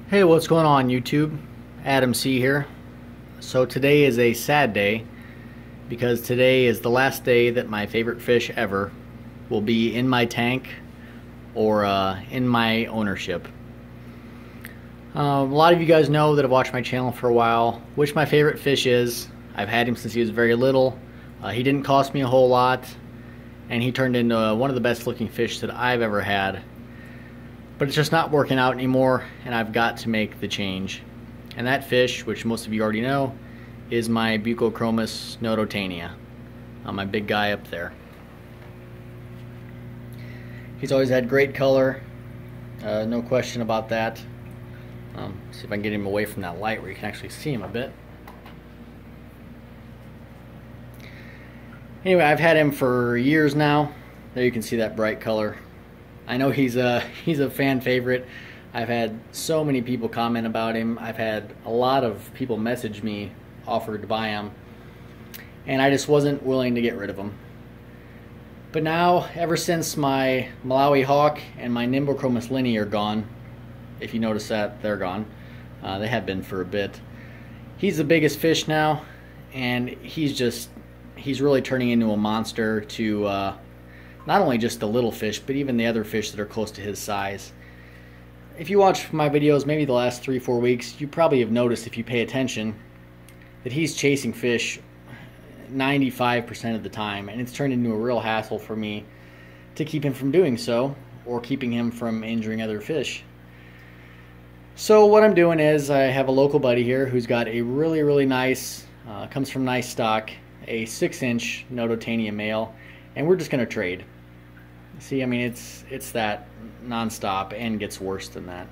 Hey, what's going on YouTube? Adam C here. So today is a sad day because today is the last day that my favorite fish ever will be in my tank or in my ownership. A lot of you guys know that have watched my channel for a while which my favorite fish is. I've had him since he was very little. He didn't cost me a whole lot, and he turned into one of the best looking fish that I've ever had. But it's just not working out anymore, and I've got to make the change. And that fish, which most of you already know, is my Buccochromis nodotania, my big guy up there. He's always had great color, no question about that. See if I can get him away from that light where you can actually see him a bit. Anyway, I've had him for years now. There you can see that bright color. I know he's a fan favorite. I've had so many people comment about him. I've had a lot of people message me, offered to buy him, and I just wasn't willing to get rid of him. But now, ever since my Malawi hawk and my Nimbochromis linny are gone, if you notice that, they're gone. They have been for a bit. He's the biggest fish now, and he's really turning into a monster to not only just the little fish, but even the other fish that are close to his size. If you watch my videos, maybe the last 3-4 weeks, you probably have noticed, if you pay attention, that he's chasing fish 95% of the time, and it's turned into a real hassle for me to keep him from doing so, or keeping him from injuring other fish. So what I'm doing is, I have a local buddy here who's got a really nice, comes from nice stock, a 6-inch Nodotania male, and we're just going to trade. See, I mean, it's that nonstop and gets worse than that.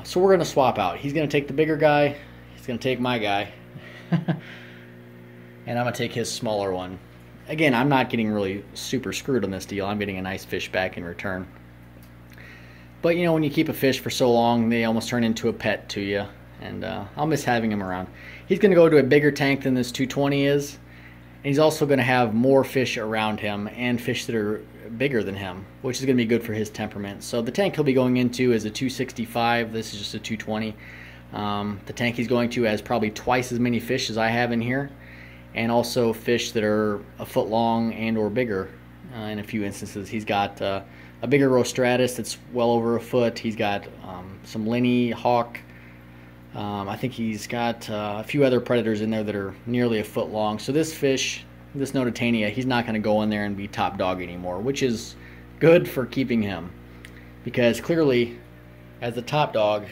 So we're going to swap out. He's going to take the bigger guy. He's going to take my guy. And I'm going to take his smaller one. Again, I'm not getting really super screwed on this deal. I'm getting a nice fish back in return. But, you know, when you keep a fish for so long, they almost turn into a pet to you. And I'll miss having him around. He's going to go to a bigger tank than this 220 is. And he's also going to have more fish around him and fish that are bigger than him, which is going to be good for his temperament. So the tank he'll be going into is a 265. This is just a 220. The tank he's going to has probably twice as many fish as I have in here, and also fish that are a foot long and or bigger. In a few instances, he's got a bigger rostratus that's well over a foot. He's got some linny, hawk. I think he's got a few other predators in there that are nearly a foot long. So this fish, this Nodotania, he's not going to go in there and be top dog anymore, which is good for keeping him, because clearly, as the top dog,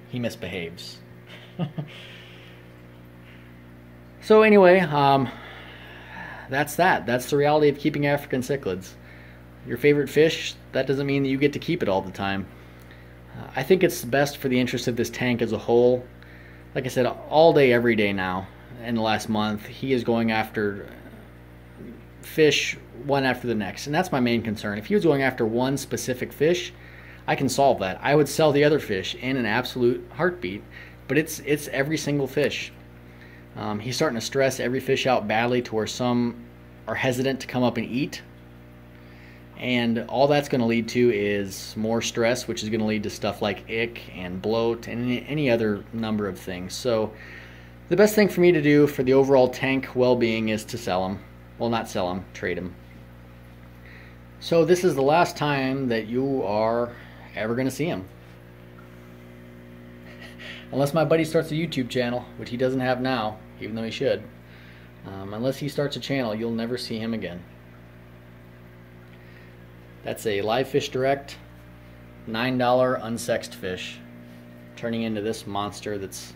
he misbehaves. So anyway, that's that. That's the reality of keeping African cichlids. Your favorite fish, that doesn't mean that you get to keep it all the time. I think it's best for the interest of this tank as a whole. Like I said, all day, every day now, in the last month, he is going after fish one after the next. And that's my main concern. If he was going after one specific fish, I can solve that. I would sell the other fish in an absolute heartbeat. But it's every single fish. He's starting to stress every fish out badly to where some are hesitant to come up and eat. And all that's going to lead to is more stress, which is going to lead to stuff like ick and bloat and any other number of things. So the best thing for me to do for the overall tank well-being is to sell them. Well, not sell them, trade them. So this is the last time that you are ever going to see him. Unless my buddy starts a YouTube channel, which he doesn't have now, even though he should. Unless he starts a channel, you'll never see him again. That's a Live Fish Direct $9 unsexed fish, turning into this monster that's,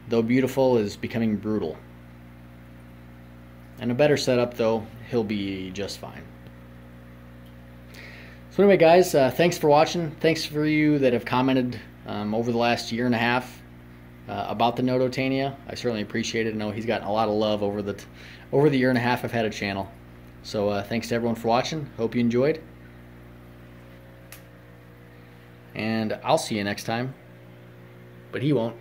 though beautiful, is becoming brutal. And a better setup, though, he'll be just fine. So anyway, guys, thanks for watching. Thanks for you that have commented over the last year and a half about the Nodotania. I certainly appreciate it. I know he's gotten a lot of love over the year and a half I've had a channel. So thanks to everyone for watching. Hope you enjoyed. And I'll see you next time. But he won't.